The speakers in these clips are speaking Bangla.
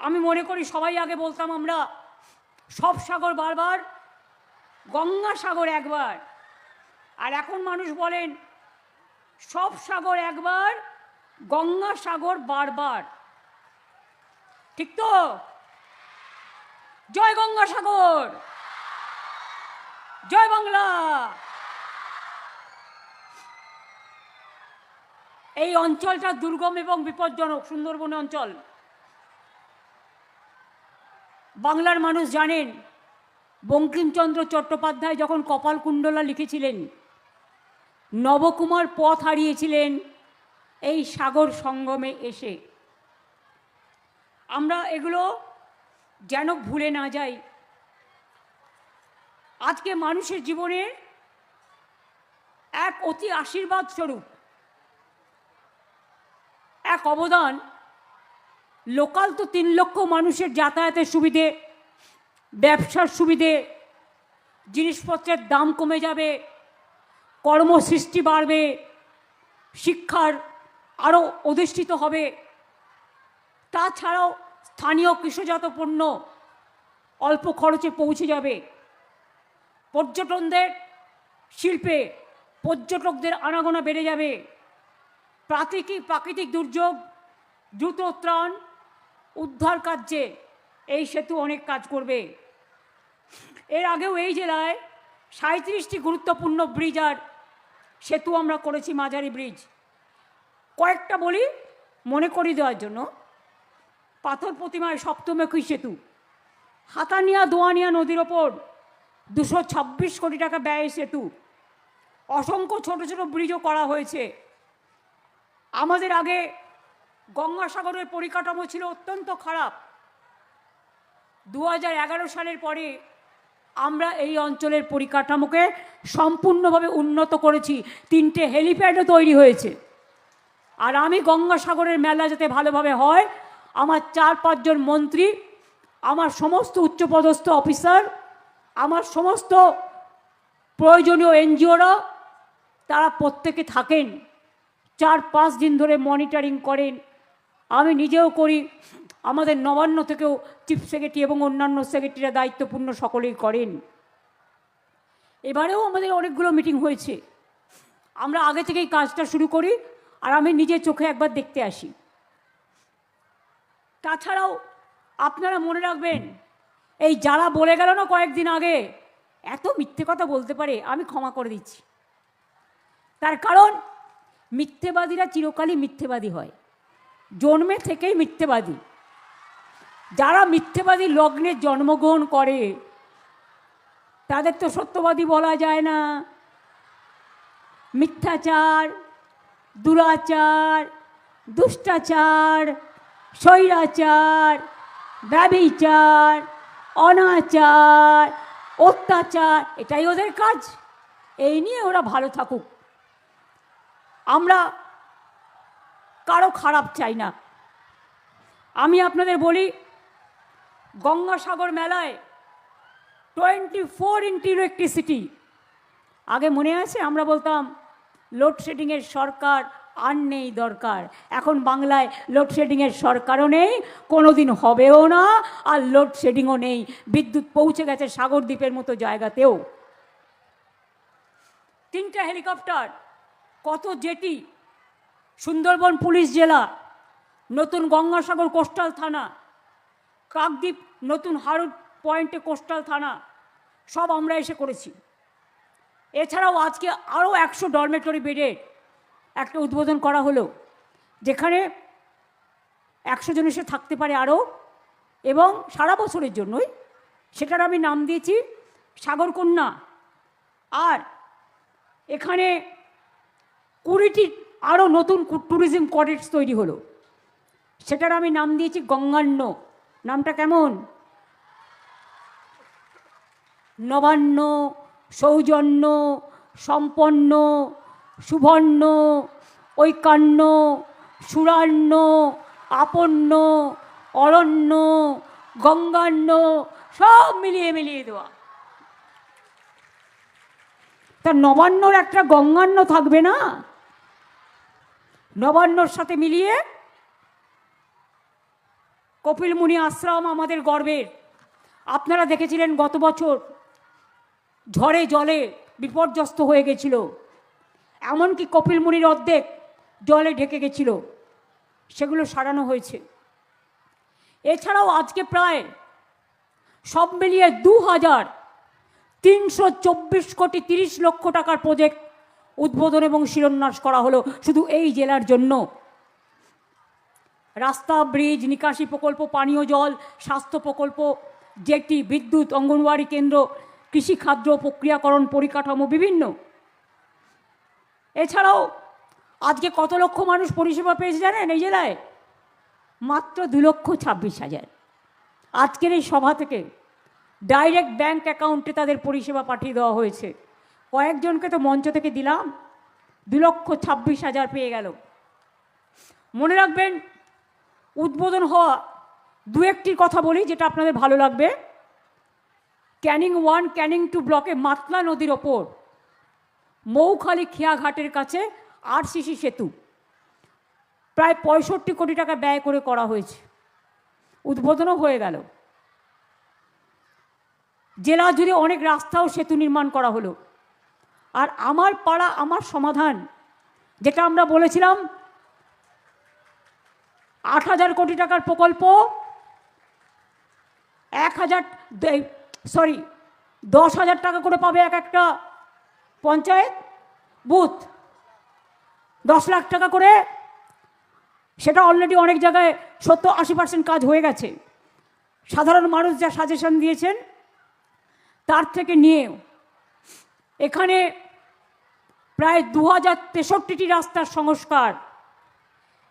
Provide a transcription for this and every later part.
আমি মনে করি সবাই আগে বলতাম আমরা সব সাগর বারবার, গঙ্গা সাগর একবার। আর এখন মানুষ বলেন সব সাগর একবার, গঙ্গা সাগর বারবার। ঠিক তো? জয় গঙ্গা সাগর, জয় বাংলা। এই অঞ্চলটা দুর্গম এবং বিপজ্জনক, সুন্দরবন অঞ্চল। বাংলার মানুষ জানেন বঙ্কিমচন্দ্র চট্টোপাধ্যায় যখন কপালকুণ্ডলা লিখেছিলেন, নবকুমার পথ হারিয়েছিলেন এই সাগর সঙ্গমে এসে। আমরা এগুলো যেন ভুলে না যাই। আজকে মানুষের জীবনে এক অতি আশীর্বাদ স্বরূপ এক অবদান। লোকাল তো 3 লক্ষ মানুষের যাতায়াতের সুবিধে, ব্যবসার সুবিধে, জিনিসপত্রের দাম কমে যাবে, কর্মসৃষ্টি বাড়বে, শিক্ষার আরও অধিষ্ঠিত হবে। তাছাড়াও স্থানীয় কৃষিজাত পণ্য অল্প খরচে পৌঁছে যাবে। পর্যটনদের শিল্পে পর্যটকদের আনাগোনা বেড়ে যাবে। প্রাকৃতিক দুর্যোগ দ্রুত ত্রাণ উদ্ধার কার্যে এই সেতু অনেক কাজ করবে। এর আগেও এই জেলায় 37টি গুরুত্বপূর্ণ ব্রিজ আর সেতু আমরা করেছি, মাঝারি ব্রিজ। কয়েকটা বলি মনে করিয়ে দেওয়ার জন্য। পাথর প্রতিমায় সপ্তমুখী সেতু, হাতানিয়া দোয়ানিয়া নদীর ওপর 226 কোটি টাকা ব্যয় সেতু। অসংখ্য ছোট ছোট ব্রিজও করা হয়েছে। আমাদের আগে গঙ্গাসাগরের পরিকাঠামো ছিল অত্যন্ত খারাপ। 2011 সালের পরে আমরা এই অঞ্চলের পরিকাঠামোকে সম্পূর্ণভাবে উন্নত করেছি। 3টে হেলিপ্যাডও তৈরি হয়েছে। আর আমি গঙ্গাসাগরের মেলা যাতে ভালোভাবে হয়, আমার 4-5 জন মন্ত্রী, আমার সমস্ত উচ্চপদস্থ অফিসার, আমার সমস্ত প্রয়োজনীয় এনজিওরা, তারা প্রত্যেকে থাকেন, 4-5 দিন ধরে মনিটরিং করেন। আমি নিজেও করি, আমাদের নবান্ন থেকেও চিফ সেক্রেটারি এবং অন্যান্য সেক্রেটারিরা দায়িত্বপূর্ণ সকলেই করেন। এবারেও আমাদের অনেকগুলো মিটিং হয়েছে। আমরা আগে থেকেই কাজটা শুরু করি আর আমি নিজের চোখে একবার দেখতে আসি। তাছাড়াও আপনারা মনে রাখবেন, এই যারা বলে গেল না কয়েকদিন আগে এত মিথ্যে কথা বলতে পারে, আমি ক্ষমা করে দিচ্ছি। তার কারণ মিথ্যেবাদীরা চিরকালই মিথ্যেবাদী হয়, জন্মে থেকেই মিথ্যেবাদী। যারা মিথ্যেবাদী লগ্নে জন্মগ্রহণ করে তাদের তো সত্যবাদী বলা যায় না। মিথ্যাচার, দুরাচার, দুষ্টাচার, স্বৈরাচার, ব্যভিচার, অনাচার, অত্যাচার, এটাই ওদের কাজ। এই নিয়ে ওরা ভালো থাকুক। আমরা কারো খারাপ চাই না। আমি আপনাদের বলি, গঙ্গাসাগর মেলায় 24 ইলেকট্রিসিটি। আগে মনে আছে আমরা বলতাম লোডশেডিংয়ের সরকার আর নেই দরকার। এখন বাংলায় লোডশেডিংয়ের সরকারও নেই, কোনো দিন হবেও না, আর লোডশেডিংও নেই। বিদ্যুৎ পৌঁছে গেছে সাগরদ্বীপের মতো জায়গাতেও। 3টে হেলিকপ্টার, কত জেটি, সুন্দরবন পুলিশ জেলা, নতুন গঙ্গাসাগর কোস্টাল থানা, কাকদ্বীপ নতুন হারুট পয়েন্টে কোস্টাল থানা, সব আমরা এসে করেছি। এছাড়াও আজকে আরও 100 ডরমেটরি বেডের একটা উদ্বোধন করা হলো, যেখানে 100 জন এসে থাকতে পারে আরও, এবং সারা বছরের জন্যই। সেটার আমি নাম দিয়েছি সাগরকন্যা। আর এখানে 20টি আরও নতুন ট্যুরিজম কটেজ তৈরি হলো, সেটার আমি নাম দিয়েছি গঙ্গান্য। নামটা কেমন? নবান্ন, সৌজন্য, সম্পন্ন, সুবর্ণ, ঐকান্য, সুরান্য, আপন্ন, অরণ্য, গঙ্গান্য, সব মিলিয়ে মিলিয়ে দেওয়া। তা নবান্নর একটা গঙ্গান্য থাকবে না? নবান্নর সাথে মিলিয়ে কপিলমুনি আশ্রম আমাদের গর্বের। আপনারা দেখেছিলেন গত বছর ঝড়ে জলে বিপর্যস্ত হয়ে গেছিল, এমনকি কপিলমুনির অর্ধেক জলে ঢেকে গেছিল, সেগুলো সারানো হয়েছে। এছাড়াও আজকে প্রায় সব মিলিয়ে 2324 কোটি 30 লক্ষ টাকার প্রজেক্ট উদ্বোধন এবং শিলান্যাস করা হলো শুধু এই জেলার জন্য। রাস্তা, ব্রিজ, নিকাশি প্রকল্প, পানীয় জল, স্বাস্থ্য প্রকল্প, জেটি, বিদ্যুৎ, অঙ্গনওয়াড়ি কেন্দ্র, কৃষি, খাদ্য প্রক্রিয়াকরণ, পরিকাঠামো বিভিন্ন। এছাড়াও আজকে কত লক্ষ মানুষ পরিষেবা পেয়েছে জানেন এই জেলায়? মাত্র 2,26,000। আজকের এই সভা থেকে ডাইরেক্ট ব্যাংক অ্যাকাউন্টে তাদের পরিষেবা পাঠিয়ে দেওয়া হয়েছে। কয়েকজনকে তো মঞ্চ থেকে দিলাম, 2,26,000 পেয়ে গেল। মনে রাখবেন, উদ্বোধন হওয়া দু একটির কথা বলি যেটা আপনাদের ভালো লাগবে। ক্যানিং 1, ক্যানিং 2 ব্লকে মাতলা নদীর ওপর মৌখালি খেয়াঘাটের কাছে আরসিসি সেতু প্রায় 65 কোটি টাকা ব্যয় করে করা হয়েছে, উদ্বোধনও হয়ে গেল। জেলা জুড়ে অনেক রাস্তা ও সেতু নির্মাণ করা হলো। আর আমার পাড়া আমার সমাধান, যেটা আমরা বলেছিলাম 8,000 কোটি টাকার প্রকল্প, 10,000 টাকা করে পাবে এক একটা পঞ্চায়েত বুথ, 10 লাখ টাকা করে। সেটা অলরেডি অনেক জায়গায় 70-80% কাজ হয়ে গেছে। সাধারণ মানুষ যা সাজেশন দিয়েছেন তার থেকে নিয়ে এখানে প্রায় 2063টি রাস্তার সংস্কার,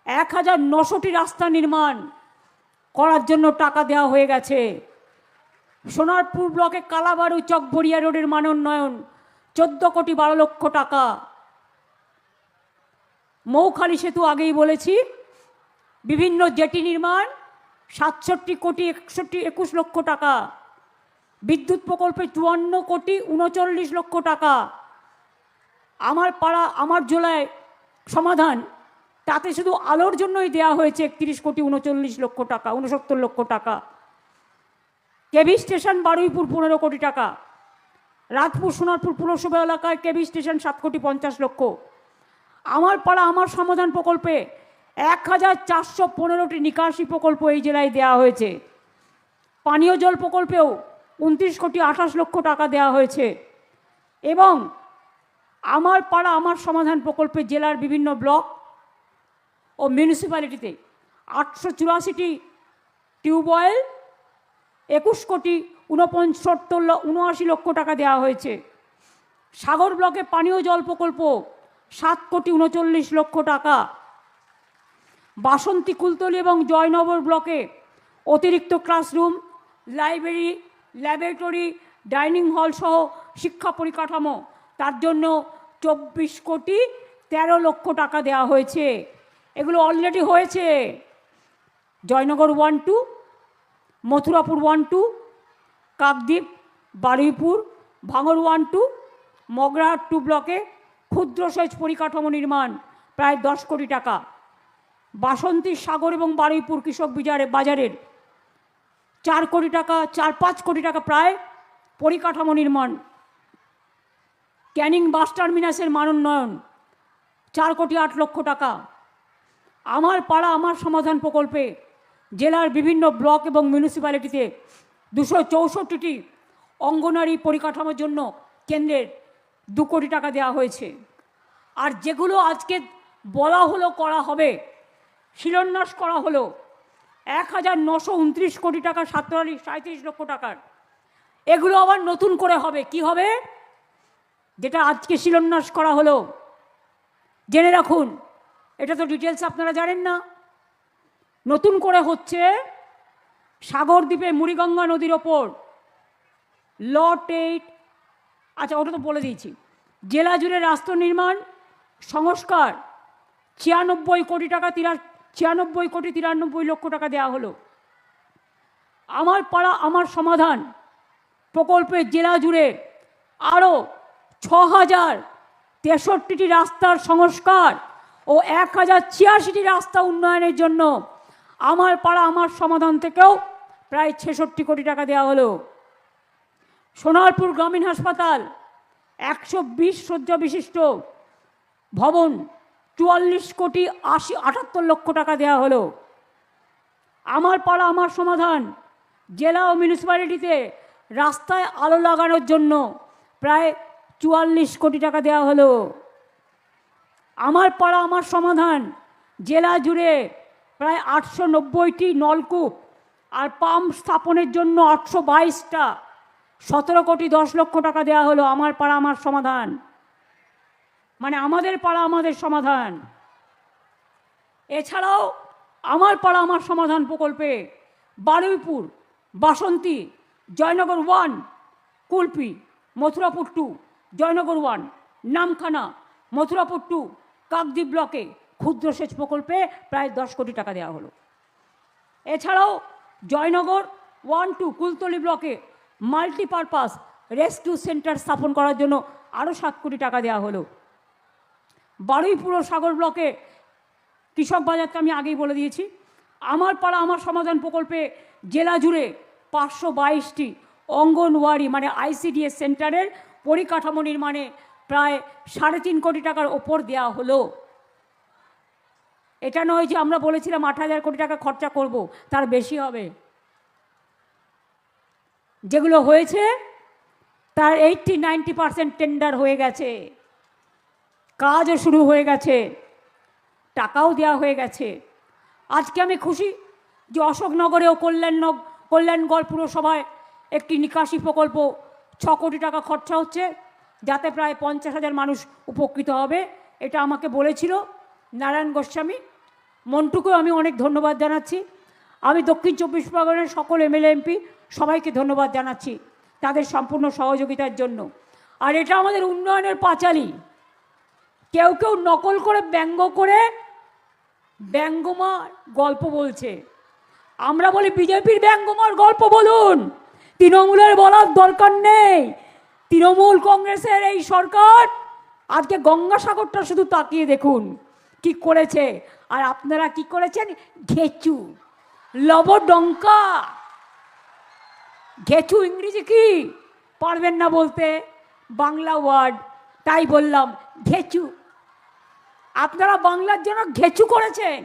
1,900টি রাস্তা নির্মাণ করার জন্য টাকা দেওয়া হয়ে গেছে। সোনারপুর ব্লকে কালাবাড়ু চকবড়িয়া রোডের মান উন্নয়ন 14 কোটি 12 লক্ষ টাকা। মৌখালি সেতু আগেই বলেছি, বিভিন্ন জেটি নির্মাণ 67 কোটি 21 লক্ষ টাকা। বিদ্যুৎ প্রকল্পে 54 কোটি 39 লক্ষ টাকা। আমার পাড়া আমার জেলায় সমাধান, তাতে শুধু আলোর জন্যই দেওয়া হয়েছে 31 কোটি 39 লক্ষ টাকা, 69 লক্ষ টাকা। কেবি স্টেশন বারুইপুর 15 কোটি টাকা। রাতপুর সোনারপুর পুরসভা এলাকায় কেবি স্টেশন 7 কোটি 50 লক্ষ। আমার পাড়া আমার সমাধান প্রকল্পে 1,415টি নিকাশি প্রকল্প এই জেলায় দেওয়া হয়েছে। পানীয় জল প্রকল্পেও 29 কোটি 28 লক্ষ টাকা দেওয়া হয়েছে। এবং আমার পাড়া আমার সমাধান প্রকল্পে জেলার বিভিন্ন ব্লক ও মিউনিসিপ্যালিটিতে 884টি টিউবওয়েল 21 কোটি 79 লক্ষ টাকা দেওয়া হয়েছে। সাগর ব্লকে পানীয় জল প্রকল্প 7 কোটি 39 লক্ষ টাকা। বাসন্তী, কুলতলি এবং জয়নগর ব্লকে অতিরিক্ত classroom, library, laboratory, dining hall সহ শিক্ষা পরিকাঠামো, তার জন্য 24 কোটি 13 লক্ষ টাকা দেওয়া হয়েছে। এগুলো অলরেডি হয়েছে। জয়নগর 1-2, মথুরাপুর 1-2, কাকদ্বীপ, বারুইপুর, ভাঙড় 1-2, মগরাহাট 2 ব্লকে ক্ষুদ্র সেচ পরিকাঠামো নির্মাণ প্রায় 10 কোটি টাকা। বাসন্তী, সাগর এবং বারুইপুর কৃষক বাজারের 4 কোটি টাকা, 4-5 কোটি টাকা প্রায় পরিকাঠামো নির্মাণ। ক্যানিং বাস টার্মিনাসের মান উন্নয়ন 4 কোটি 8 লক্ষ টাকা। আমার পাড়া আমার সমাধান প্রকল্পে জেলার বিভিন্ন ব্লক এবং মিউনিসিপ্যালিটিতে 264টি অঙ্গনারী পরিকাঠামোর জন্য কেন্দ্রের 2 কোটি টাকা দেওয়া হয়েছে। আর যেগুলো আজকে বলা হলো করা হবে, শিলান্যাস করা হলো 1,929 কোটি টাকা, 37 লক্ষ টাকার। এগুলো আবার নতুন করে হবে। কি হবে? যেটা আজকে শিলান্যাস করা হলো, জেনে রাখুন, এটা তো ডিটেলস আপনারা জানেন না। নতুন করে হচ্ছে সাগরদ্বীপে মুড়িগঙ্গা নদীর ওপর লট 8, আচ্ছা ওটা তো বলে দিয়েছি। জেলা জুড়ে রাস্তা নির্মাণ সংস্কার 96 কোটি টাকা, 96 কোটি 93 লক্ষ টাকা দেওয়া হলো। আমার পাড়া আমার সমাধান প্রকল্পের জেলা জুড়ে আরও 6,063টি রাস্তার সংস্কার ও 1,086টি রাস্তা উন্নয়নের জন্য আমার পাড়া আমার সমাধান থেকেও প্রায় 66 কোটি টাকা দেওয়া হলো। সোনারপুর গ্রামীণ হাসপাতাল 120 শয্যা বিশিষ্ট ভবন 44,78 লক্ষ টাকা দেওয়া হলো। আমার পাড়া আমার সমাধান জেলা ও মিউনিসিপ্যালিটিতে রাস্তায় আলো লাগানোর জন্য প্রায় 44 কোটি টাকা দেওয়া হলো। আমার পাড়া আমার সমাধান জেলা জুড়ে প্রায় 890টি নলকূপ আর পাম্প স্থাপনের জন্য 822টা 17,10,00,000 টাকা দেওয়া হলো। আমার পাড়া আমার সমাধান মানে আমাদের পাড়া আমাদের সমাধান। এছাড়াও আমার পাড়া আমার সমাধান প্রকল্পে বারুইপুর, বাসন্তী, জয়নগর 1, কুলপি, মথুরাপুর 2, জয়নগর 1, নামখানা, মথুরাপুর 2, কাকদ্বীপ ব্লকে ক্ষুদ্র সেচ প্রকল্পে প্রায় 10 কোটি টাকা দেওয়া হলো। এছাড়াও জয়নগর 1, 2, কুলতলি ব্লকে মাল্টিপারপাস রেস্কিউ সেন্টার স্থাপন করার জন্য আরও 7 কোটি টাকা দেওয়া হলো। বারুইপুর সাগর ব্লকে কৃষক বাজারটা আমি আগেই বলে দিয়েছি। আমার পাড়া আমার সমাধান প্রকল্পে জেলা জুড়ে 522টি অঙ্গনওয়াড়ি মানে ICDS সেন্টারের পরিকাঠামো নির্মাণে প্রায় 3.5 কোটি টাকার ওপর দেওয়া হলো। এটা নয় যে আমরা বলেছিলাম 8,000 কোটি টাকা খরচা করব, তার বেশি হবে। যেগুলো হয়েছে তার 80-90% টেন্ডার হয়ে গেছে, কাজও শুরু হয়ে গেছে, টাকাও দেওয়া হয়ে গেছে। আজকে আমি খুশি যে অশোকনগরেও কল্যাণগড় পুরসভায় একটি নিকাশি প্রকল্প 6 কোটি টাকা খরচা হচ্ছে, যাতে প্রায় 50,000 মানুষ উপকৃত হবে। এটা আমাকে বলেছিল নারায়ণ গোস্বামী। মন্টুকেও আমি অনেক ধন্যবাদ জানাচ্ছি। আমি দক্ষিণ 24 পরগনার সকল MLA MP সবাইকে ধন্যবাদ জানাচ্ছি তাদের সম্পূর্ণ সহযোগিতার জন্য। আর এটা আমাদের উন্নয়নের পাঁচালী। কেউ কেউ নকল করে ব্যঙ্গ করে ব্যঙ্গমার গল্প বলছে। আমরা বলি বিজেপির ব্যঙ্গমার গল্প বলুন, তৃণমূলের বলার দরকার নেই। তৃণমূল কংগ্রেসের এই সরকার আজকে গঙ্গাসাগরটা শুধু তাকিয়ে দেখুন কি করেছে। আর আপনারা কি করেছেন? ঘেচু, লবডঙ্কা। ঘেচু ইংরেজি কি পারবেন না বলতে, বাংলা ওয়ার্ড, তাই বললাম ঘেচু। আপনারা বাংলার জন্য ঘেচু করেছেন,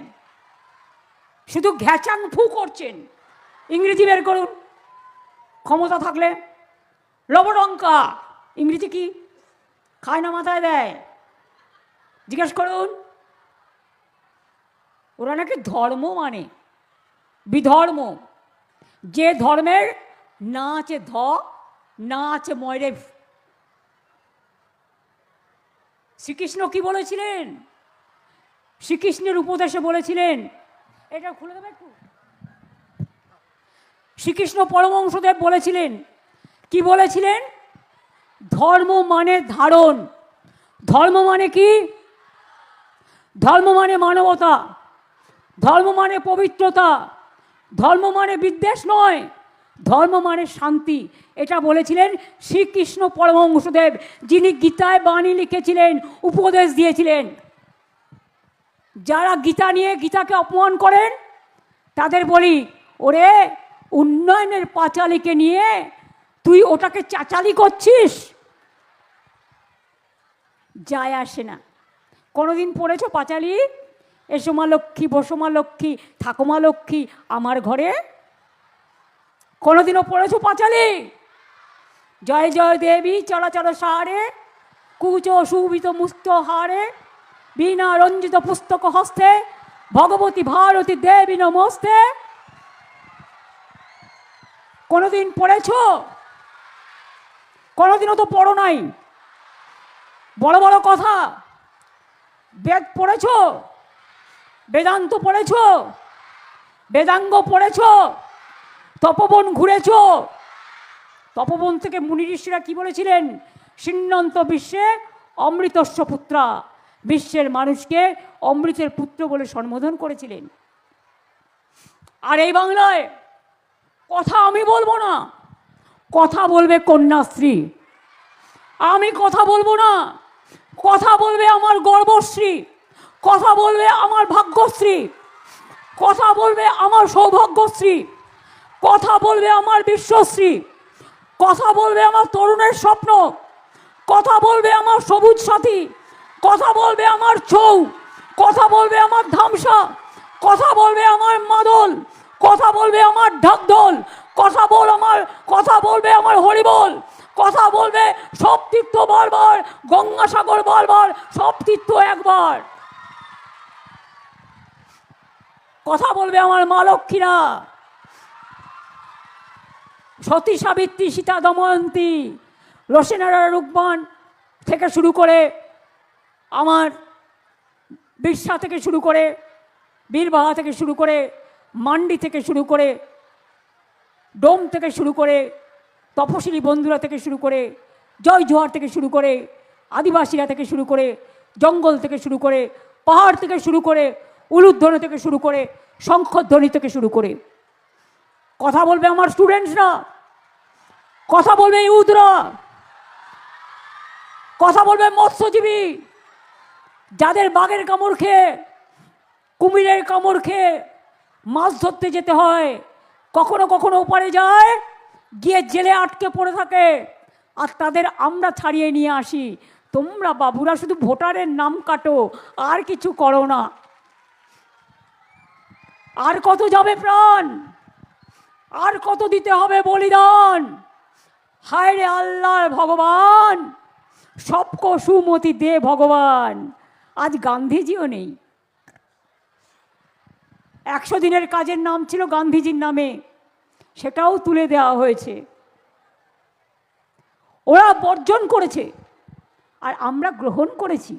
শুধু ঘ্যাচাং ফু করছেন। ইংরেজি বের করুন ক্ষমতা থাকলে। লবডঙ্কা ইংরেজি কি? খায় না মাথায় দেয়, জিজ্ঞেস করুন। ওরা নাকি ধর্ম মানে বিধর্ম। যে ধর্মের না আছে ধ, না আছে ময়রে। শ্রীকৃষ্ণ কি বলেছিলেন? শ্রীকৃষ্ণের উপদেশে বলেছিলেন, এটা খুলে দেবে একটু। শ্রীকৃষ্ণ পরমহংসদেব বলেছিলেন, কি বলেছিলেন? ধর্ম মানে ধারণ। ধর্ম মানে কি? ধর্ম মানে মানবতা, ধর্ম মানে পবিত্রতা, ধর্ম মানে বিদ্বেষ নয়, ধর্ম মানে শান্তি। এটা বলেছিলেন শ্রীকৃষ্ণ পরমহংসদেব, যিনি গীতায় বাণী লিখেছিলেন, উপদেশ দিয়েছিলেন। যারা গীতা নিয়ে গীতাকে অপমান করেন তাদের বলি, ওরে উন্নয়নের পাঁচালীকে নিয়ে তুই ওটাকে চাচালি করছিস, যায় আসে না। কোনোদিন পড়েছো পাঁচালি? এসো মা লক্ষ্মী, বসো মা লক্ষ্মী, থাকো মা লক্ষ্মী আমার ঘরে? কোনোদিনও পড়েছো পাঁচালি? জয় জয় দেবী চলাচল সারে, কুচ সুবিত মুক্ত হারে, বীণা রঞ্জিত পুস্তক হস্তে, ভগবতী ভারতী দেবী নমস্তে। কোনোদিন পড়েছো? কোনোদিনও তো পড়ো নাই। বড় বড় কথা। বেদ পড়েছো? বেদান্ত পড়েছো? বেদাঙ্গ পড়েছো? তপবন ঘুরেছো? তপবন থেকে মুনি ঋষিরা কি বলেছিলেন? সিন্নন্ত বিশ্বে অমৃতস্য পুত্রা, বিশ্বের মানুষকে অমৃতের পুত্র বলে সম্বোধন করেছিলেন। আর এই বাংলায় কথা আমি বলবো না, কথা বলবে কন্যাশ্রী। আমি কথা বলবো না, কথা বলবে আমার গর্বশ্রী, কথা বলবে আমার ভাগ্যশ্রী। কথা বলবে আমার সৌভাগ্যশ্রী, কথা বলবে আমার বিশ্বশ্রী, কথা বলবে আমার তরুণের স্বপ্ন, কথা বলবে আমার সবুজ সাথী, কথা বলবে আমার ছৌ, কথা বলবে আমার ধামসা, কথা বলবে আমার মাদল, কথা বলবে আমার ঢাকঢোল, কথা বলবে আমার হরিবোল, কথা বলবে সব তীর্থ বারবার, গঙ্গাসাগর বারবার, সব তীর্থ একবার, কথা বলবে আমার মা লক্ষ্মীরা, সতী সাবিত্রী সীতা দময়ন্তী, রসিনারা রূপবান থেকে শুরু করে আমার বিরসা থেকে শুরু করে বীরবাহা থেকে শুরু করে মান্ডি থেকে শুরু করে ডোম থেকে শুরু করে তপশিলি বন্ধুরা থেকে শুরু করে জয় জোহার থেকে শুরু করে আদিবাসীরা থেকে শুরু করে জঙ্গল থেকে শুরু করে পাহাড় থেকে শুরু করে উলুধ্বনি থেকে শুরু করে শঙ্খধ্বনি থেকে শুরু করে কথা বলবে আমার স্টুডেন্টসরা, কথা বলবে ইউথরা, কথা বলবে মৎস্যজীবী, যাদের বাঘের কামড় খেয়ে কুমিরের কামড় খেয়ে মাছ ধরতে যেতে হয়, কখনো কখনো ওপারে যায় গিয়ে জেলে আটকে পড়ে থাকে, আর তাদের আমরা ছাড়িয়ে নিয়ে আসি। তোমরা বাবুরা শুধু ভোটারের নাম কাটো, আর কিছু করো না। আর কত যাবে প্রাণ, আর কত দিতে হবে বলিদান। হায় রে আল্লাহর ভগবান, সবকো সুমতি দে ভগবান। আজ গান্ধীজিও নেই। 100 দিনের কাজের নাম ছিল গান্ধীজির নামে, সেটাও তুলে দেওয়া হয়েছে। ওরা বর্জন করেছে আর আমরা গ্রহণ করেছি।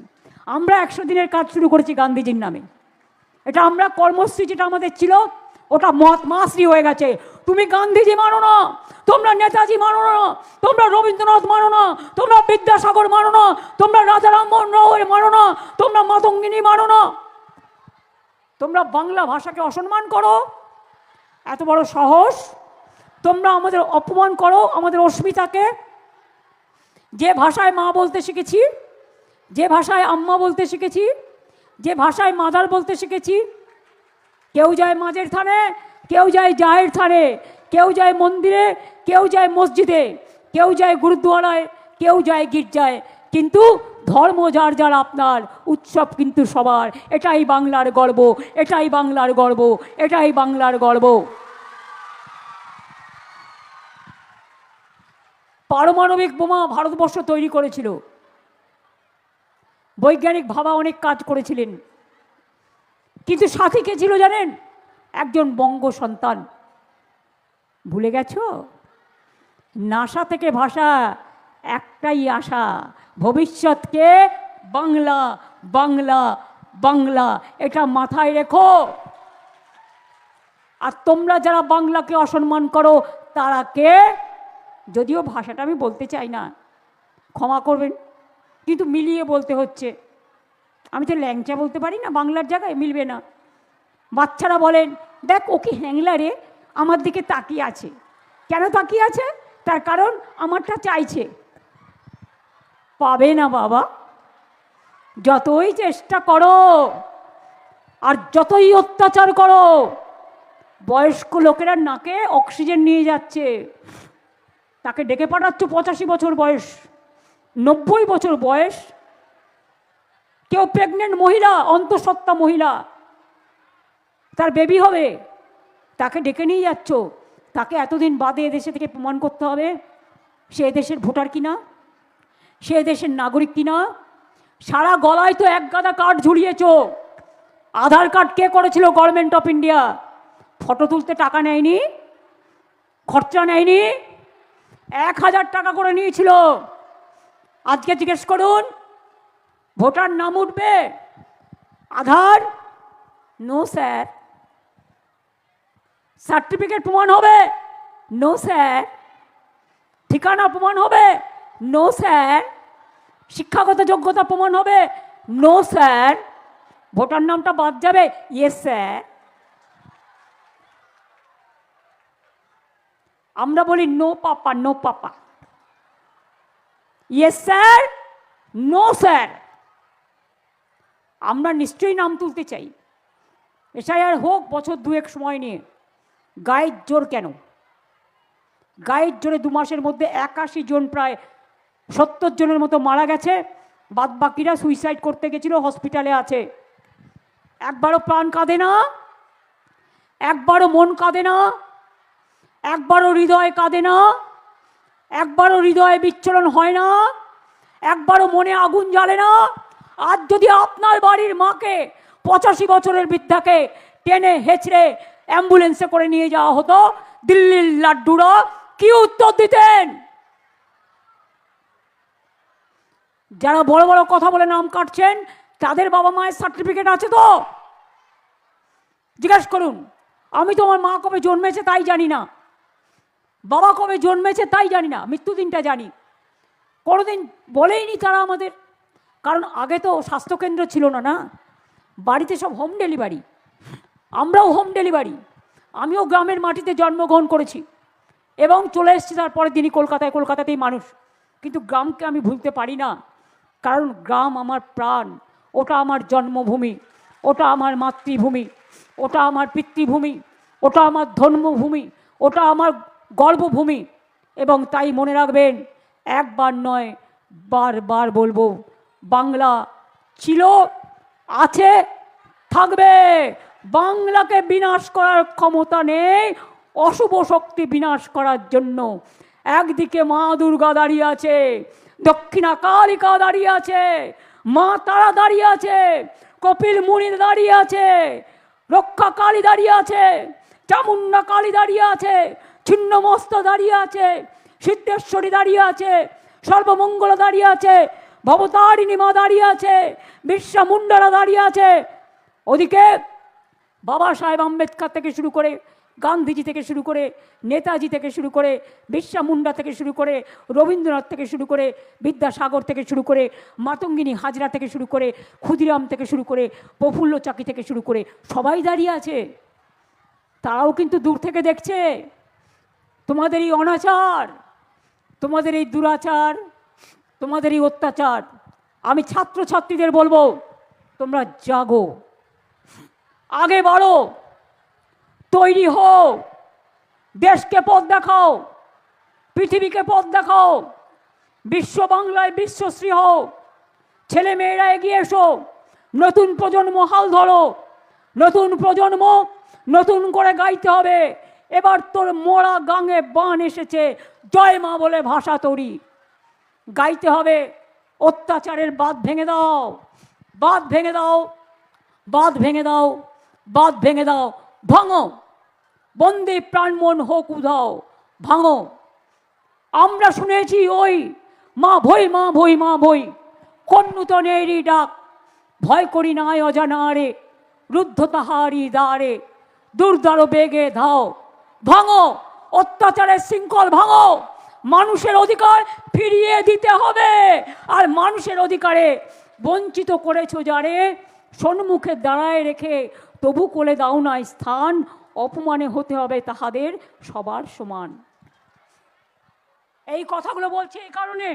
আমরা 100 দিনের কাজ শুরু করেছি গান্ধীজির নামে। এটা আমরা কর্মশ্রী যেটা আমাদের ছিল ওটা মাসরি হয়ে গেছে। তুমি গান্ধীজি মানো না, তোমরা নেতাজি মানো না, তোমরা রবীন্দ্রনাথ মানো না, তোমরা বিদ্যাসাগর মানো না, তোমরা রাজা রামমোহন রায় মানো না, তোমরা মাতঙ্গিনী মানো না, তোমরা বাংলা ভাষাকে অসম্মান করো। এত বড় সাহস! তোমরা আমাদের অপমান করো, আমাদের অস্মিতাকে। যে ভাষায় মা বলতে শিখেছি, যে ভাষায় আম্মা বলতে শিখেছি, যে ভাষায় মাদার বলতে শিখেছি। কেউ যায় মাঝের থানে, কেউ যায় জাহের থানে, কেউ যায় মন্দিরে, কেউ যায় মসজিদে, কেউ যায় গুরুদ্বারায়, কেউ যায় গির্জায়, কিন্তু ধর্ম যার যার আপনার, উৎসব কিন্তু সবার। এটাই বাংলার গর্ব, এটাই বাংলার গর্ব, এটাই বাংলার গর্ব। পারমাণবিক বোমা ভারতবর্ষ তৈরি করেছিল, বৈজ্ঞানিক ভাবা অনেক কাজ করেছিলেন, কিন্তু সাথী কে ছিল জানেন? একজন বঙ্গ সন্তান। ভুলে গেছো? নাসা থেকে ভাষা একটাই আশা, ভবিষ্যৎকে বাংলা বাংলা বাংলা। এটা মাথায় রেখো। আর তোমরা যারা বাংলাকে অসম্মান করো তারা কে? যদিও ভাষাটা আমি বলতে চাই না, ক্ষমা করবেন, কিন্তু মিলিয়ে বলতে হচ্ছে। আমি তো ল্যাংচা বলতে পারি না, বাংলার জায়গায় মিলবে না। বাচ্চারা বলেন, দেখ ও কি হ্যাংলা রে, আমার দিকে তাকিয়ে আছে। কেন তাকিয়ে আছে? তার কারণ আমারটা চাইছে। পাবে না বাবা, যতই চেষ্টা করো আর যতই অত্যাচার করো। বয়স্ক লোকেরা নাকে অক্সিজেন নিয়ে যাচ্ছে, তাকে ডেকে পাঠাচ্ছ 85 বছর বয়স, 90 বছর বয়স। কেউ প্রেগনেন্ট মহিলা, অন্তঃসত্ত্বা মহিলা, তার বেবি হবে, তাকে ডেকে নিয়ে যাচ্ছ। তাকে এতদিন বাদে এদেশে থেকে প্রমাণ করতে হবে সে এদেশের ভোটার কিনা, সে এদেশের নাগরিক কিনা। সারা গলায় তো এক গাদা কার্ড ঝুলিয়েছ। আধার কার্ড কে করেছিল? Government of India. ফটো তুলতে টাকা নেয়নি, খরচা নেয়নি, 1000 টাকা করে নিয়েছিল। আজকে জিজ্ঞেস করুন, ভোটার নাম উঠবে, আধার নো স্যার। সার্টিফিকেট প্রমাণ হবে? No sir. ঠিকানা প্রমাণ হবে? No sir. শিক্ষাগত যোগ্যতা প্রমাণ হবে? No sir. ভোটার নামটা বাদ যাবে? Yes sir. আমরা বলি no papa, no papa. Yes sir, no sir. আমরা নিশ্চয়ই নাম তুলতে চাই, এসআইআর হোক বছর দুয়েক সময় নিয়ে। গায়ের জোর কেন? গায়ের জোরে 2 মাসের মধ্যে 81 জন, প্রায় 70 জনের মতো মারা গেছে। বাদ বাকিরা সুইসাইড করতে গেছিল, হসপিটালে আছে। একবারও প্রাণ কাঁদে না, একবারও মন কাঁদে না, একবারও হৃদয় কাঁদে না, একবারও হৃদয়ে বিচ্ছলন হয় না, একবারও মনে আগুন জ্বালে না। আজ যদি আপনার বাড়ির মাকে, 85 বছরের বৃদ্ধাকে টেনে হেঁচড়ে অ্যাম্বুলেন্সে করে নিয়ে যাওয়া হতো, দিল্লির লাড্ডুরা কি উত্তর দিতেন? যারা বড় বড় কথা বলে নাম কাটছেন, তাদের বাবা মায়ের সার্টিফিকেট আছে তো? জিজ্ঞাসা করুন। আমি তো আমার মা কবে জন্মেছে তাই জানি না, বাবা কবে জন্মেছে তাই জানি না, মৃত্যুদিনটা জানি। কোনোদিন বলেইনি তারা আমাদের। কারণ আগে তো স্বাস্থ্যকেন্দ্র ছিল না, না, বাড়িতে সব হোম ডেলিভারি। আমরাও হোম ডেলিভারি। আমিও গ্রামের মাটিতে জন্মগ্রহণ করেছি এবং চলে এসেছি তারপরের দিনই কলকাতায়। কলকাতাতেই মানুষ, কিন্তু গ্রামকে আমি ভুলতে পারি না। কারণ গ্রাম আমার প্রাণ, ওটা আমার জন্মভূমি, ওটা আমার মাতৃভূমি, ওটা আমার পিতৃভূমি, ওটা আমার ধর্মভূমি, ওটা আমার গর্বভূমি। এবং তাই মনে রাখবেন, একবার নয় বারবার বলবো, বাংলা ছিল, আছে, থাকবে। বাংলাকে বিনাশ করার ক্ষমতা নেই অশুভ শক্তি বিনাশ করার জন্য। একদিকে মা দুর্গা দাঁড়িয়ে আছে, দক্ষিণা কালিকা দাঁড়িয়ে আছে, মা তারা দাঁড়িয়ে আছে, কপিল মুনি দাঁড়িয়ে আছে, রক্ষা কালী দাঁড়িয়ে আছে, চামুন্ডা কালী দাঁড়িয়ে আছে, ছিন্নমস্ত দাঁড়িয়ে আছে, সিদ্ধেশ্বরী দাঁড়িয়ে আছে, সর্বমঙ্গল দাঁড়িয়ে আছে, ভবতারিণী মা দাঁড়িয়ে আছে, বিশ্বা মুন্ডারা দাঁড়িয়ে আছে। ওদিকে বাবা সাহেব আম্বেদকর থেকে শুরু করে, গান্ধীজি থেকে শুরু করে, নেতাজি থেকে শুরু করে, বিশ্বা মুন্ডা থেকে শুরু করে, রবীন্দ্রনাথ থেকে শুরু করে, বিদ্যাসাগর থেকে শুরু করে, মাতঙ্গিনী হাজরা থেকে শুরু করে, ক্ষুদিরাম থেকে শুরু করে, প্রফুল্ল চাকি থেকে শুরু করে, সবাই দাঁড়িয়ে আছে। তারাও কিন্তু দূর থেকে দেখছে তোমাদের এই অনাচার, তোমাদের এই দুরাচার, তোমাদের এই অত্যাচার। আমি ছাত্রছাত্রীদের বলবো, তোমরা জাগো, আগে বাড়ো, তৈরি হও, দেশকে পথ দেখাও, পৃথিবীকে পথ দেখাও, বিশ্ব বাংলায় বিশ্বশ্রী হও। ছেলে মেয়েরা এগিয়ে এসো, নতুন প্রজন্ম হাল ধরো, নতুন প্রজন্ম নতুন করে গাইতে হবে। এবার তোর মোড়া গাঙে বান এসেছে, জয় মা বলে ভাষা তৈরি গাইতে হবে। অত্যাচারের বাঁধ ভেঙে দাও, বাঁধ ভেঙে দাও, বাঁধ ভেঙে দাও, বাঁধ ভেঙে দাও, ভাঙো। বন্দে প্রাণমন হোক উধাও, ভাঙো। আমরা শুনেছি ওই মা ভই, মা ভই, মা ভই, কোন নূতনেরই ডাক, ভয় করি নাই অজানারে, রুদ্ধ তাহারি দ্বারে, দুর্দার বেগে ধাও। ভাঙো, অত্যাচারের শৃঙ্খল ভাঙো। মানুষের অধিকার ফিরিয়ে দিতে হবে। আর মানুষের অধিকারে বঞ্চিত করেছো যারে, সম্মুখে দাঁড়ায় রেখে তবু কোলে দাও না স্থান, অপমানে হতে হবে তাহাদের সবার সমান। এই কথাগুলো বলছি এই কারণে,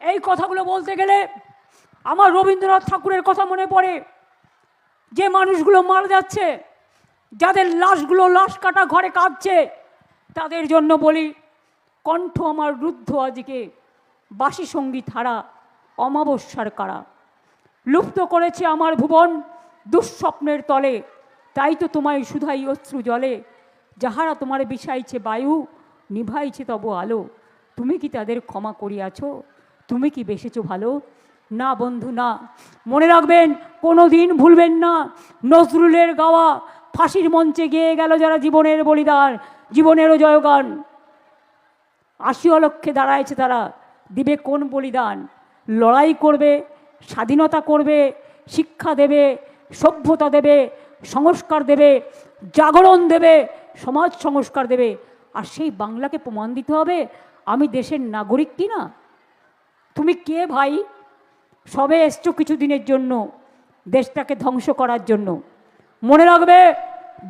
এই কথাগুলো বলতে গেলে আমার রবীন্দ্রনাথ ঠাকুরের কথা মনে পড়ে। যে মানুষগুলো মারা যাচ্ছে, যাদের লাশগুলো লাশ কাটা ঘরে কাঁদছে, তাদের জন্য বলি, কণ্ঠ আমার রুদ্ধ আজকে, বাসি সঙ্গীত হারা অমাবস্যার কারা। লুপ্ত করেছে আমার ভুবন দুঃস্বপ্নের তলে, তাই তো তোমায় শুধাই অশ্রু জলে। যাহারা তোমার বিষাইছে বায়ু, নিভাইছে তব আলো, তুমি কি তাদের ক্ষমা করিয়াছ? তুমি কি বেসেছো ভালো? না বন্ধু না। মনে রাখবেন, কোনো দিন ভুলবেন না, নজরুলের গাওয়া ফাঁসির মঞ্চে গেয়ে গেল যারা জীবনের বলিদান, জীবনেরও জয়গান। 80 লক্ষে দাঁড়ায়ছে তারা, দিবে কোন বলিদান? লড়াই করবে, স্বাধীনতা করবে, শিক্ষা দেবে, সভ্যতা দেবে, সংস্কার দেবে, জাগরণ দেবে, সমাজ সংস্কার দেবে। আর সেই বাংলাকে প্রমাণ দিতে হবে আমি দেশের নাগরিক কি না। তুমি কে ভাই? সবে এসছো কিছুদিনের জন্য দেশটাকে ধ্বংস করার জন্য। মনে রাখবে,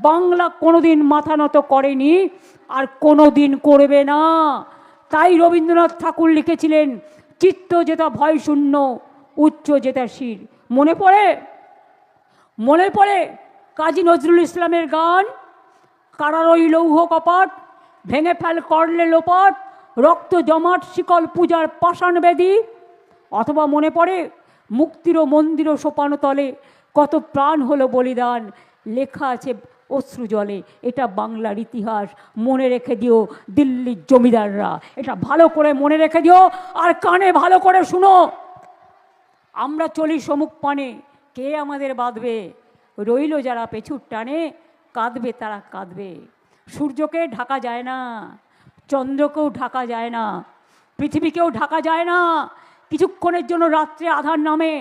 বাংলা কোনোদিন মাথা নত করেনি আর কোনোদিন করবে না। তাই রবীন্দ্রনাথ ঠাকুর লিখেছিলেন, চিত্ত যেটা ভয় শূন্য, উচ্চ যেটা শির। মনে পড়ে? মনে পড়ে কাজী নজরুল ইসলামের গান, কারার ওই লৌহ কপাট, ভেঙে ফেল করলে লোপাট, রক্ত জমাট শিকল পূজার পাষাণ বেদী। অথবা মনে পড়ে মুক্তির মন্দির সোপান তলে কত প্রাণ হলো বলিদান, লেখা আছে অশ্রু জলে। এটা বাংলার ইতিহাস, মনে রেখে দিও দিল্লির জমিদাররা, এটা ভালো করে মনে রেখে দিও আর কানে ভালো করে শুনো। আমরা চলি সমুখ পানে, কে আমাদের বাঁধবে? রইল যারা পেছুর টানে, কাঁদবে তারা কাঁদবে। সূর্যকে ঢাকা যায় না, চন্দ্রকেও ঢাকা যায় না, পৃথিবীকেও ঢাকা যায় না। কিছুক্ষণের জন্য রাত্রে আধার নামে,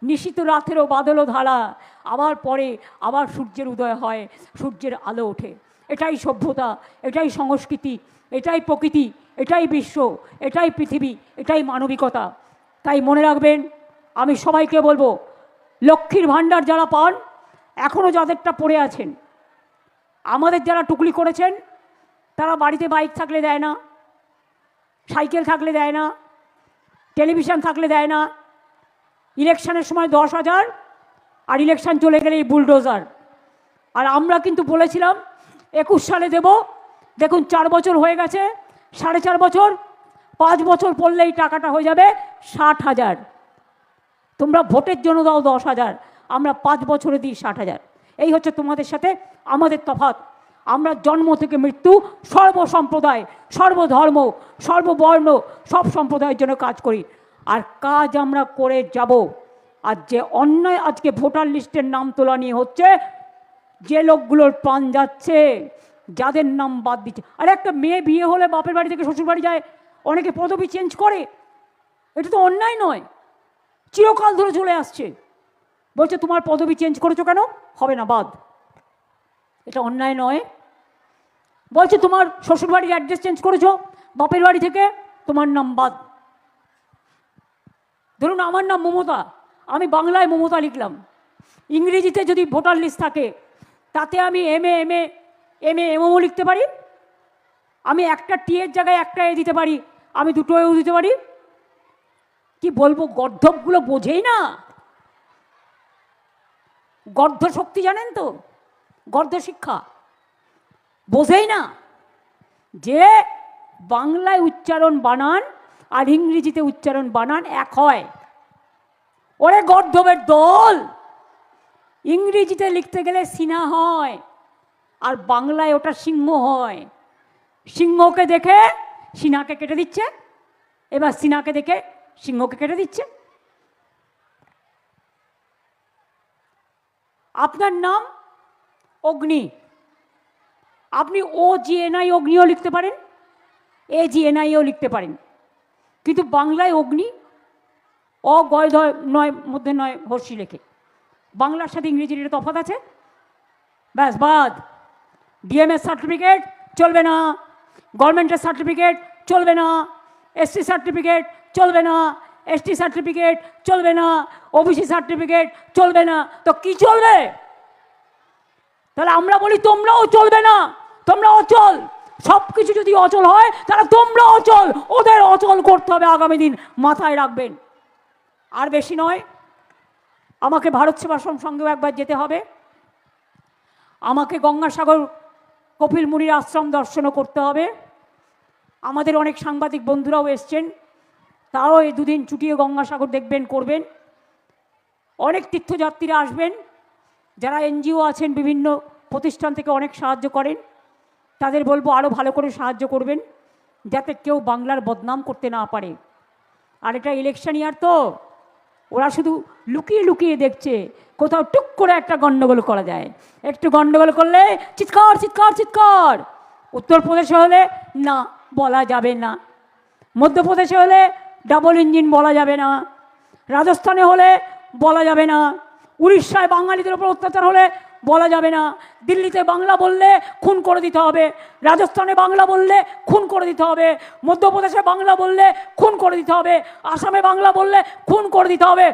নিশীত রাতেরও বাদলও ধারা, আবার পরে আবার সূর্যের উদয় হয়, সূর্যের আলো ওঠে। এটাই সভ্যতা, এটাই সংস্কৃতি, এটাই প্রকৃতি, এটাই বিশ্ব, এটাই পৃথিবী, এটাই মানবিকতা। তাই মনে রাখবেন, আমি সবাইকে বলবো, লক্ষ্মীর ভাণ্ডার যারা পান, এখনও যাদেরটা পড়ে আছেন, আমাদের যারা টুকলি করেছেন, তারা বাড়িতে বাইক থাকলে দেয় না, সাইকেল থাকলে দেয় না, টেলিভিশন থাকলে দেয় না। ইলেকশনের সময় 10,000, আর ইলেকশন চলে গেলে এই বুলডোজার। আর আমরা কিন্তু বলেছিলাম 21 সালে দেব। দেখুন 4 বছর হয়ে গেছে, 4.5 বছর, 5 বছর পড়লেই টাকাটা হয়ে যাবে 60,000। তোমরা ভোটের জন্য দাও 10,000, আমরা 5 বছরে দিই 60,000। এই হচ্ছে তোমাদের সাথে আমাদের তফাৎ। আমরা জন্ম থেকে মৃত্যু সর্বসম্প্রদায়, সর্বধর্ম, সর্ববর্ণ, সব সম্প্রদায়ের জন্য কাজ করি, আর কাজ আমরা করে যাব। আর যে অন্যায় আজকে ভোটার লিস্টের নাম তোলা নিয়ে হচ্ছে, যে লোকগুলোর প্রাণ যাচ্ছে, যাদের নাম বাদ দিচ্ছে। আর একটা মেয়ে বিয়ে হলে বাপের বাড়ি থেকে শ্বশুর বাড়ি যায়, অনেকে পদবি চেঞ্জ করে, এটা তো অন্যায় নয়, চিরকাল ধরে চলে আসছে। বলছে তোমার পদবি চেঞ্জ করেছো কেন? হবে না, বাদ। এটা অন্যায় নয়। বলছে তোমার শ্বশুরবাড়ির অ্যাড্রেস চেঞ্জ করেছো বাপের বাড়ি থেকে, তোমার নাম বাদ। ধরুন আমার নাম মমতা, আমি বাংলায় মমতা লিখলাম, ইংরেজিতে যদি ভোটার লিস্ট থাকে তাতে আমি এমও লিখতে পারি, আমি একটা টি এর জায়গায় একটা এ দিতে পারি, আমি দুটো এও দিতে পারি। কি বলবো, গর্ধবগুলো বোঝেই না। গর্ধ শক্তি জানেন তো, গর্ধ শিক্ষা বোঝেই না যে বাংলায় উচ্চারণ বানান আর ইংরেজিতে উচ্চারণ বানান এক হয়। ওরে গর্ধবের দল, ইংরেজিতে লিখতে গেলে সিনা হয়, আর বাংলায় ওটা সিংহ হয়। সিংহকে দেখে সিনাকে কেটে দিচ্ছে, এবার সিনাকে দেখে সিংহকে কেটে দিচ্ছে। আপনার নাম অগ্নি, আপনি OGNI অগ্নিও লিখতে পারেন, AGNIও লিখতে পারেন, কিন্তু বাংলায় অগ্নি অগয় নয় মধ্যে নয় হর্ষি লেখে। বাংলার সাথে ইংরেজির এটা তফাৎ আছে, ব্যাস বাদ। ডিএমএস সার্টিফিকেট চলবে না, গভর্নমেন্টের সার্টিফিকেট চলবে না, SC সার্টিফিকেট চলবে না, ST সার্টিফিকেট চলবে না, OBC সার্টিফিকেট চলবে না, তো কি চলবে? তাহলে আমরা বলি তোমরাও চলবে না, তোমরা অচল। সব কিছু যদি অচল হয় তাহলে তোমরা অচল, ওদের অচল করতে হবে আগামী দিন, মাথায় রাখবেন। আর বেশি নয়, আমাকে ভারত সেবাশ্রম সঙ্গেও একবার যেতে হবে, আমাকে গঙ্গাসাগর কপিল মুনির আশ্রম দর্শনও করতে হবে। আমাদের অনেক সাংবাদিক বন্ধুরাও এসছেন, তারাও এই 2 দিন ছুটিয়ে গঙ্গাসাগর দেখবেন, করবেন। অনেক তীর্থযাত্রীরা আসবেন, যারা NGO আছেন, বিভিন্ন প্রতিষ্ঠান থেকে অনেক সাহায্য করেন, তাদের বলবো আরও ভালো করে সাহায্য করবেন, যাতে কেউ বাংলার বদনাম করতে না পারে। আর এটা ইলেকশন ইয়ার, তো ওরা শুধু লুকিয়ে লুকিয়ে দেখছে কোথাও টুক করে একটা গন্ডগোল করা যায়। একটু গন্ডগোল করলে চিৎকার চিৎকার চিৎকার। উত্তরপ্রদেশে হলে না, বলা যাবে না। মধ্যপ্রদেশে হলে ডাবল ইঞ্জিন বলা যাবে না। রাজস্থানে হলে বলা যাবে না। উড়িষ্যায় বাঙালিদের উপর অত্যাচার হলে বলা যাবে না। দিল্লিতে বাংলা বললে খুন করে দিতে হবে, রাজস্থানে বাংলা বললে খুন করে দিতে হবে, মধ্যপ্রদেশে বাংলা বললে খুন করে দিতে হবে, আসামে বাংলা বললে খুন করে দিতে হবে।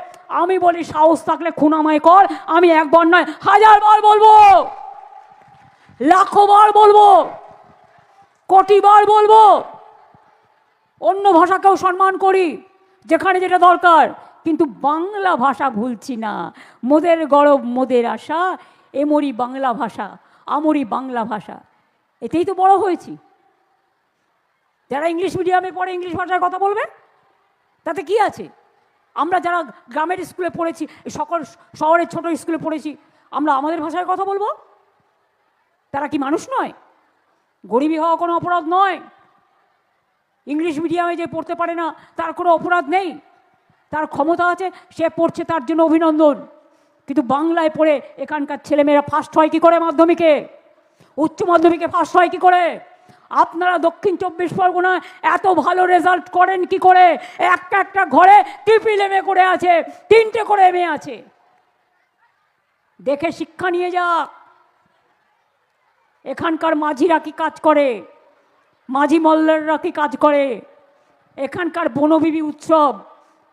আমি বলি সাহস থাকলে খুন আমায় কর, আমি একবার নয় 1000 বার বলবো, লাখো বার বলবো, কোটি বার বলবো। অন্য ভাষাকেও সম্মান করি যেখানে যেটা দরকার, কিন্তু বাংলা ভাষা ভুলছি না। মোদের গরব মোদের আশা, এমরি বাংলা ভাষা, আমরি বাংলা ভাষা, এতেই তো বড় হয়েছি। যারা ইংলিশ মিডিয়ামে পড়ে ইংলিশ ভাষায় কথা বলবে, তাতে কি আছে? আমরা যারা গ্রামের স্কুলে পড়েছি, সকল শহরের ছোট স্কুলে পড়েছি, আমরা আমাদের ভাষায় কথা বলবো? তারা কি মানুষ নয়? গরিবী হওয়া কোনো অপরাধ নয়। ইংলিশ মিডিয়ামে যে পড়তে পারে না তার কোনো অপরাধ নেই, তার ক্ষমতা আছে, সে পড়ছে, তার জন্য অভিনন্দন। কিন্তু বাংলায় পড়ে এখানকার ছেলেমেয়েরা ফার্স্ট হয় কি করে? মাধ্যমিকে, উচ্চ মাধ্যমিকে ফার্স্ট হয় কি করে? আপনারা দক্ষিণ 24 পরগনায় এত ভালো রেজাল্ট করেন কি করে? একটা একটা ঘরে ট্রিপল এমএ করে আছে, 3টে করে এমএ আছে। দেখে শিক্ষা নিয়ে যাক। এখানকার মাঝিরা কি কাজ করে, মাঝি মল্লাররা কি কাজ করে? এখানকার বনবিবি উৎসব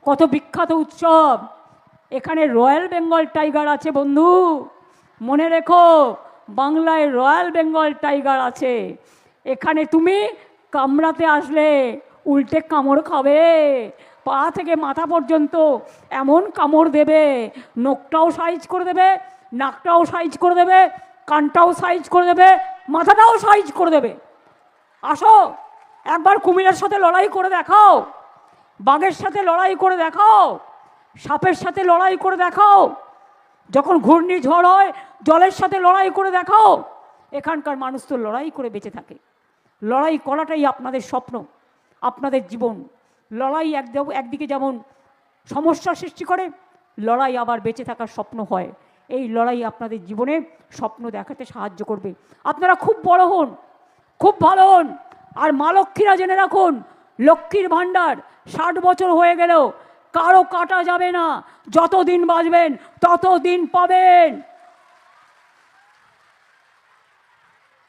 কত বিখ্যাত উৎসব। এখানে রয়্যাল বেঙ্গল টাইগার আছে বন্ধু, মনে রেখো, বাংলায় রয়্যাল বেঙ্গল টাইগার আছে। এখানে তুমি কামড়াতে আসলে উল্টে কামড় খাবে, পা থেকে মাথা পর্যন্ত এমন কামড় দেবে, নখটাও সাইজ করে দেবে, নাকটাও সাইজ করে দেবে, কানটাও সাইজ করে দেবে, মাথাটাও সাইজ করে দেবে। আসো একবার কুমিরের সাথে লড়াই করে দেখাও, বাঘের সাথে লড়াই করে দেখাও, সাপের সাথে লড়াই করে দেখাও, যখন ঘূর্ণিঝড় হয় জলের সাথে লড়াই করে দেখাও। এখানকার মানুষ তো লড়াই করে বেঁচে থাকে। লড়াই করাটাই আপনাদের স্বপ্ন, আপনাদের জীবন। লড়াই একদিকে যেমন সমস্যা সৃষ্টি করে, লড়াই আবার বেঁচে থাকার স্বপ্ন হয়। এই লড়াই আপনাদের জীবনে স্বপ্ন দেখাতে সাহায্য করবে। আপনারা খুব বড় হন, খুব ভালো হন। আর মা লক্ষ্মীরা জেনে রাখুন, লক্ষ্মীর ভাণ্ডার 60 বছর হয়ে গেলেও কারো কাটা যাবে না। যতদিন বাঁচবেন ততদিন পাবেন।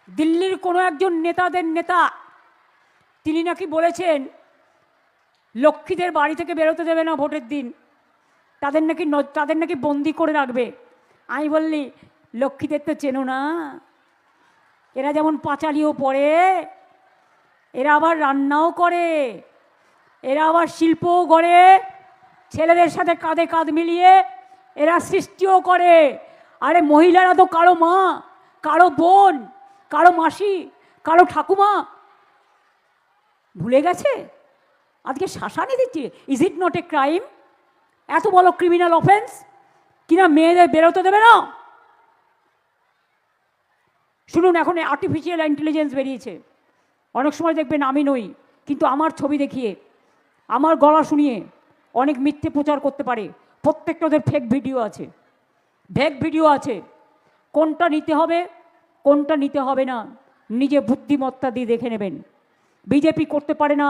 দিল্লির কোনো একজন নেতাদের নেতা, তিনি নাকি বলেছেন লক্ষ্মীদের বাড়ি থেকে বেরোতে দেবে না ভোটের দিন, তাদের নাকি বন্দি করে রাখবে। আমি বললি, লক্ষ্মীদের তো চেনো না, এরা যেমন পাঁচালিও পড়ে, এরা আবার রান্নাও করে, এরা আবার শিল্পও গড়ে, ছেলেদের সাথে কাঁধে কাঁধ মিলিয়ে এরা সৃষ্টিও করে। আরে মহিলারা তো কারো মা, কারো বোন, কারো মাসি, কারো ঠাকুমা, ভুলে গেছে? আজকে শাসানি দিচ্ছে। Is it not a crime? এত বড় ক্রিমিনাল অফেন্স কিনা মেয়েদের বেরোতে দেবে না? শুনুন, এখন আর্টিফিশিয়াল ইন্টেলিজেন্স বেরিয়েছে। অনেক সময় দেখবেন আমি নই, কিন্তু আমার ছবি দেখিয়ে, আমার গলা শুনিয়ে অনেক মিথ্যে প্রচার করতে পারে। প্রত্যেকটা ওদের ফেক ভিডিও আছে, ফেক ভিডিও আছে। কোনটা নিতে হবে, কোনটা নিতে হবে না, নিজে বুদ্ধিমত্তা দিয়ে দেখে নেবেন। বিজেপি করতে পারে না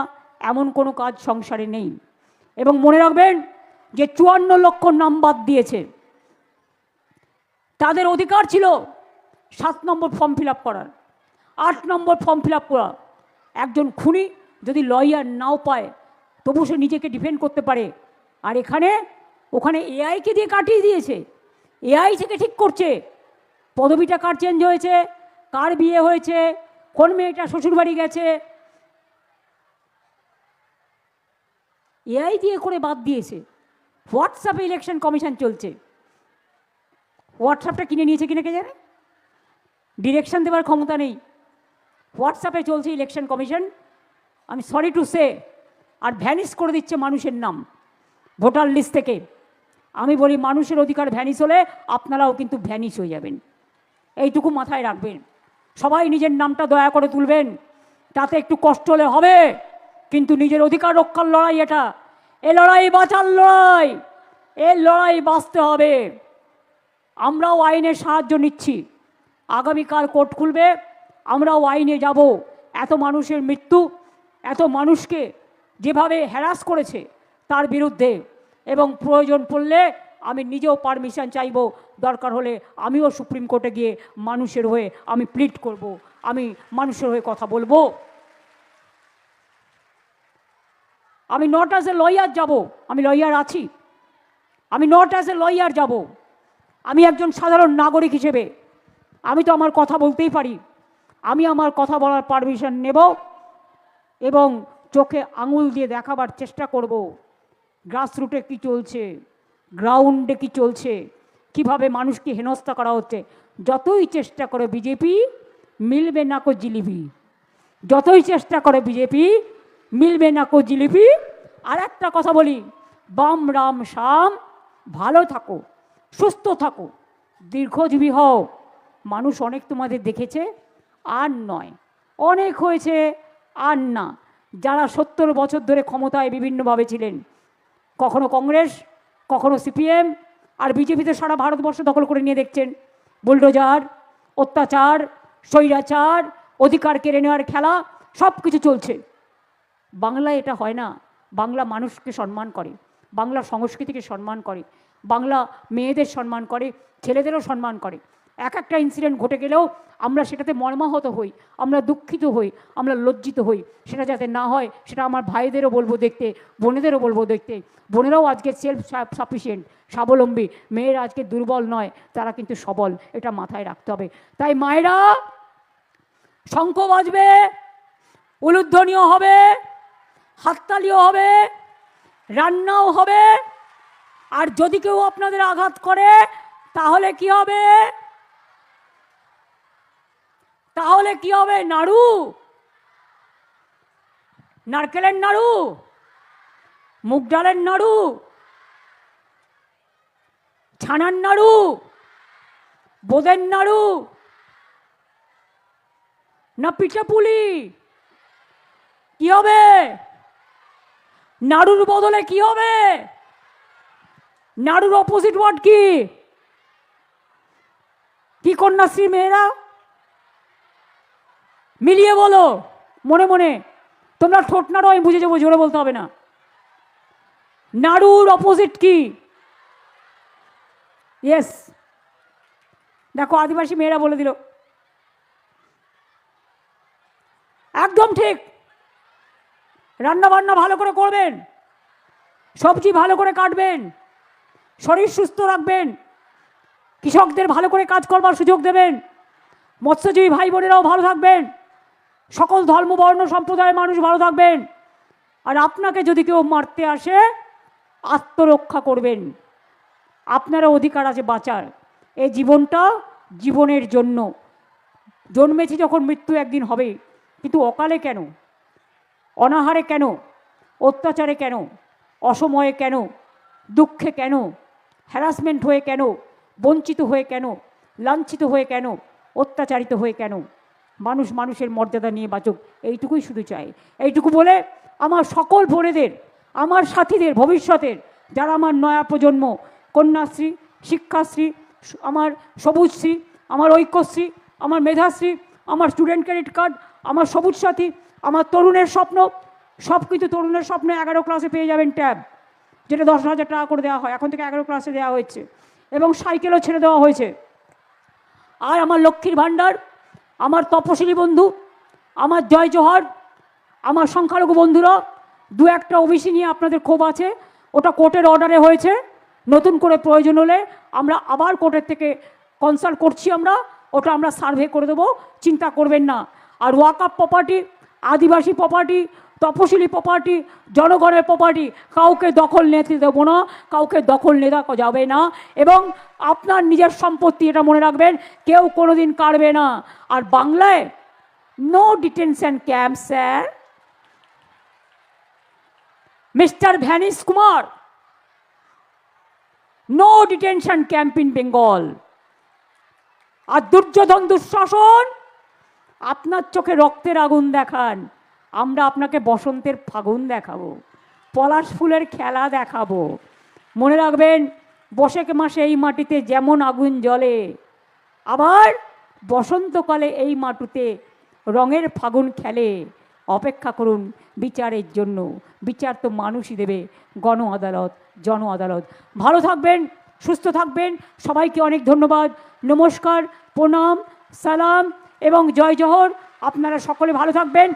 এমন কোনো কাজ সংসারে নেই। এবং মনে রাখবেন যে 54 লক্ষ নাম বাদ দিয়েছে, তাদের অধিকার ছিল 7 নম্বর ফর্ম ফিল আপ করার, 8 নম্বর ফর্ম ফিল আপ করা। একজন খুনি যদি লয়ার নাও পায় তবু সে নিজেকে ডিফেন্ড করতে পারে। আর ওখানে এআইকে দিয়ে কাটিয়ে দিয়েছে, এআই থেকে ঠিক করছে পদবিটা কার চেঞ্জ হয়েছে, কার বিয়ে হয়েছে, কোন মেয়েটা শ্বশুরবাড়ি গেছে, এআই দিয়ে করে বাদ দিয়েছে। হোয়াটসঅ্যাপে ইলেকশন কমিশন চলছে। হোয়াটসঅ্যাপটা কিনে নিয়েছে কিনা কে জানে, ডিরেকশন দেওয়ার ক্ষমতা নেই। হোয়াটসঅ্যাপে চলছে ইলেকশন কমিশন, আমি সরি টু সে। আর ভ্যানিশ করে দিচ্ছে মানুষের নাম ভোটার লিস্ট থেকে। আমি বলি, মানুষের অধিকার ভ্যানিশ হলে আপনারাও কিন্তু ভ্যানিশ হয়ে যাবেন। এইটুকু মাথায় রাখবেন। সবাই নিজের নামটা দয়া করে তুলবেন, তাতে একটু কষ্ট হলে হবে, কিন্তু নিজের অধিকার রক্ষার লড়াই এটা। এ লড়াই বাঁচার লড়াই, এই লড়াই বাঁচতে হবে। আমরাও আইনের সাহায্য নিচ্ছি। আগামীকাল কোর্ট খুলবে, আমরাও আইনে যাব। এত মানুষের মৃত্যু, এত মানুষকে যেভাবে হ্যারাস করেছে তার বিরুদ্ধে, এবং প্রয়োজন পড়লে আমি নিজেও পারমিশন চাইব। দরকার হলে আমিও সুপ্রিম কোর্টে গিয়ে মানুষের হয়ে আমি প্লিড করব, আমি মানুষের হয়ে কথা বলবো। আমি নট অ্যাজ এ লয়ার যাব, আমি লয়ার আছি, আমি নট অ্যাজ এ লয়ার যাব। আমি একজন সাধারণ নাগরিক হিসেবে আমি তো আমার কথা বলতেই পারি। আমি আমার কথা বলার পারমিশন নেব এবং চোখে আঙুল দিয়ে দেখাবার চেষ্টা করব গ্রাসরুটে কি চলছে, গ্রাউন্ডে কি চলছে, কিভাবে মানুষকে হেনস্থা করা হচ্ছে। যতই চেষ্টা করে বিজেপি, মিলবে না কো জিলিপি। যতই চেষ্টা করে বিজেপি, মিলবে না কো জিলিপি। আর একটা কথা বলি, বাম রাম শাম, ভালো থাকো, সুস্থ থাকো, দীর্ঘজীবী হও। মানুষ অনেক তোমাদের দেখেছে, আর নয়, অনেক হয়েছে, আর না। যারা 70 বছর ধরে ক্ষমতায় বিভিন্নভাবে ছিলেন, কখনো কংগ্রেস, কখনো সিপিএম, আর বিজেপিতে সারা ভারতবর্ষ দখল করে নিয়ে দেখছেন। বুলডোজার, অত্যাচার, স্বৈরাচার, অধিকার কেড়ে নেওয়ার খেলা সব কিছু চলছে। বাংলায় এটা হয় না। বাংলা মানুষকে সম্মান করে, বাংলা সংস্কৃতিকে সম্মান করে, বাংলা মেয়েদের সম্মান করে, ছেলেদেরও সম্মান করে। এক একটা ইনসিডেন্ট ঘটে গেলেও আমরা সেটাতে মর্মাহত হই, আমরা দুঃখিত হই, আমরা লজ্জিত হই। সেটা যাতে না হয় সেটা আমার ভাইদেরও বলবো দেখতে, বোনেদেরও বলবো দেখতে। বোনেরাও আজকে সেলফ সাফিসিয়েন্ট, স্বাবলম্বী। মেয়েরা আজকে দুর্বল নয়, তারা কিন্তু সবল। এটা মাথায় রাখতে হবে। তাই মায়েরা, শঙ্খ বাজবে, উলুধ্বনিও হবে, হাততালিও হবে, রান্নাও হবে। আর যদি কেউ আপনাদের আঘাত করে তাহলে কি হবে? তাহলে কি হবে? নাড়ু, নারকেলের নাড়ু, মুগ ডালের নাড়ু, ছানার নাড়ু, বোঁদের নাড়ু, না পিঠে পুলি? কি হবে? নাড়ুর বদলে কি হবে? নাড়ুর অপোজিট ওয়ার্ড কি? কি কন্যাশ্রী মেয়েরা? মিলিয়ে বলো মনে মনে। তোমরা ঠোঁট নাড়ো, আমি বুঝে যাবো, জোরে বলতে হবে না। নাড়ুর অপোজিট কি? ইয়েস, দেখো আদিবাসী মেয়েরা বলে দিল, একদম ঠিক। রান্না বান্না ভালো করে করবেন, সবজি ভালো করে কাটবেন, শরীর সুস্থ রাখবেন, কৃষকদের ভালো করে কাজ করবার সুযোগ দেবেন, মৎস্যজীবী ভাই বোনেরাও ভালো থাকবেন, সকল ধর্ম বর্ণ সম্প্রদায়ের মানুষ ভালো থাকবেন। আর আপনাকে যদি কেউ মারতে আসে, আত্মরক্ষা করবেন। আপনারা অধিকার আছে বাঁচার। এই জীবনটা জীবনের জন্য জন্মেছি যখন, মৃত্যু একদিন হবে। কিন্তু অকালে কেন, অনাহারে কেন, অত্যাচারে কেন, অসময়ে কেন, দুঃখে কেন, হ্যারাসমেন্ট হয়ে কেন, বঞ্চিত হয়ে কেন, লাঞ্ছিত হয়ে কেন, অত্যাচারিত হয়ে কেন? মানুষ মানুষের মর্যাদা নিয়ে বাঁচুক, এইটুকুই শুধু চাই। এইটুকু বলে আমার সকল বোনেদের, আমার সাথীদের, ভবিষ্যতের যারা আমার নয়া প্রজন্ম, কন্যাশ্রী, শিক্ষাশ্রী, আমার সবুজশ্রী, আমার ঐক্যশ্রী, আমার মেধাশ্রী, আমার স্টুডেন্ট ক্রেডিট কার্ড, আমার সবুজ সাথী, আমার তরুণের স্বপ্ন, সব কিছু তরুণের স্বপ্ন 11 ক্লাসে পেয়ে যাবেন ট্যাব, যেটা 10,000 টাকা করে দেওয়া হয়, এখন থেকে 11 ক্লাসে দেওয়া হয়েছে, এবং সাইকেলও ছেড়ে দেওয়া হয়েছে। আর আমার লক্ষ্মীর ভাণ্ডার, আমার তপশিলি বন্ধু, আমার জয় জোহার, আমার সংখ্যালঘু বন্ধুরা, দু একটা ওবিসি নিয়ে আপনাদের ক্ষোভ আছে, ওটা কোর্টের অর্ডারে হয়েছে। নতুন করে প্রয়োজন হলে আমরা আবার কোর্টের থেকে কনসাল্ট করছি, ওটা আমরা সার্ভে করে দেবো, চিন্তা করবেন না। আর ওয়াকআপ প্রপার্টি, আদিবাসী প্রপার্টি, তপশিলি প্রপার্টি, জনগণের প্রপার্টি কাউকে দখল নিতে দেবো না, কাউকে দখল নেওয়া যাবে না। এবং আপনার নিজের সম্পত্তি, এটা মনে রাখবেন, কেউ কোনোদিন কাড়বে না। আর বাংলায় no detention camp sir. Mister vanish Kumar, no detention camp in Bengal. আর দুর্যোধন দুঃশাসন, আপনার চোখে রক্তের আগুন দেখান, আমরা আপনাকে বসন্তের ফাগুন দেখাবো, পলাশ ফুলের খেলা দেখাবো। মনে রাখবেন, বৈশাখ মাসে এই মাটিতে যেমন আগুন জ্বলে, আবার বসন্তকালে এই মাটিতে রঙের ফাগুন খেলে। অপেক্ষা করুন বিচারের জন্য। বিচার তো মানুষই দেবে, গণ আদালত, জন আদালত। ভালো থাকবেন, সুস্থ থাকবেন। সবাইকে অনেক ধন্যবাদ, নমস্কার, প্রণাম, সালাম এবং জয় জোহর। আপনারা সকলে ভালো থাকবেন।